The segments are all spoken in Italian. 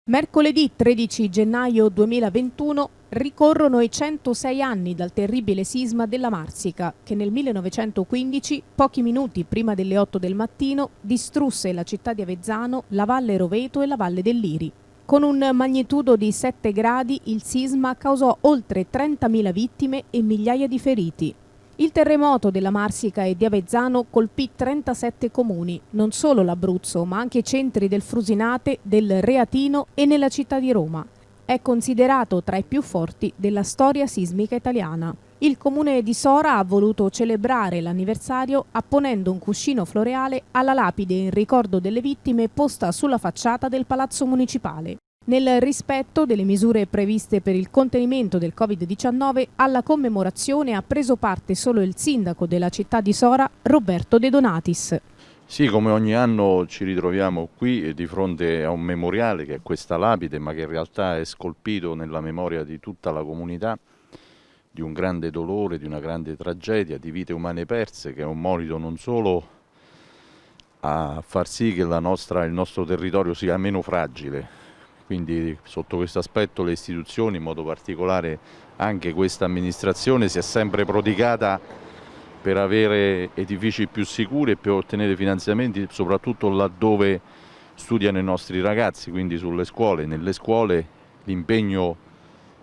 Mercoledì 13 gennaio 2021 ricorrono i 106 anni dal terribile sisma della Marsica che nel 1915, pochi minuti prima delle 8 del mattino, distrusse la città di Avezzano, la Valle Roveto e la Valle del Liri. Con un magnitudo di 7 gradi il sisma causò oltre 30.000 vittime e migliaia di feriti. Il terremoto della Marsica e di Avezzano colpì 37 comuni, non solo l'Abruzzo, ma anche i centri del Frusinate, del Reatino e nella città di Roma. È considerato tra i più forti della storia sismica italiana. Il comune di Sora ha voluto celebrare l'anniversario apponendo un cuscino floreale alla lapide in ricordo delle vittime posta sulla facciata del Palazzo Municipale. Nel rispetto delle misure previste per il contenimento del Covid-19, alla commemorazione ha preso parte solo il sindaco della città di Sora, Roberto De Donatis. Sì, come ogni anno ci ritroviamo qui di fronte a un memoriale che è questa lapide, ma che in realtà è scolpito nella memoria di tutta la comunità, di un grande dolore, di una grande tragedia, di vite umane perse, che è un monito non solo a far sì che il nostro territorio sia meno fragile. Quindi sotto questo aspetto le istituzioni, in modo particolare anche questa amministrazione, si è sempre prodigata per avere edifici più sicuri e per ottenere finanziamenti, soprattutto laddove studiano i nostri ragazzi, quindi sulle scuole. Nelle scuole l'impegno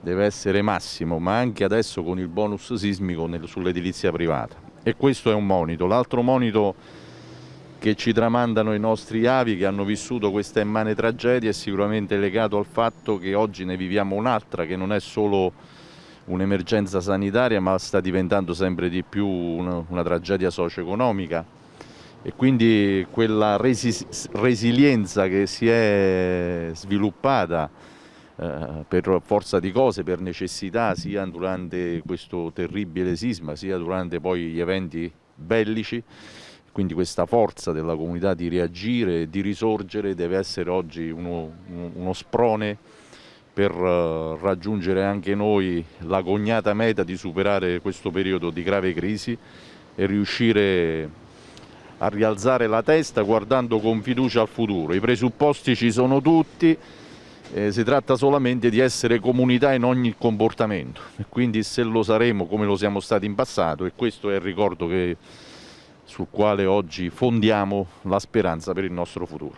deve essere massimo, ma anche adesso con il bonus sismico sull'edilizia privata. E questo è un monito. L'altro monito che ci tramandano i nostri avi che hanno vissuto questa immane tragedia è sicuramente legato al fatto che oggi ne viviamo un'altra, che non è solo un'emergenza sanitaria, ma sta diventando sempre di più una tragedia socio-economica, e quindi quella resilienza che si è sviluppata per forza di cose, per necessità, sia durante questo terribile sisma, sia durante poi gli eventi bellici. Quindi questa forza della comunità di reagire e di risorgere deve essere oggi uno sprone per raggiungere anche noi la cognata meta di superare questo periodo di grave crisi e riuscire a rialzare la testa guardando con fiducia al futuro. I presupposti ci sono tutti, si tratta solamente di essere comunità in ogni comportamento, e quindi se lo saremo come lo siamo stati in passato, e questo è il ricordo sul quale oggi fondiamo la speranza per il nostro futuro.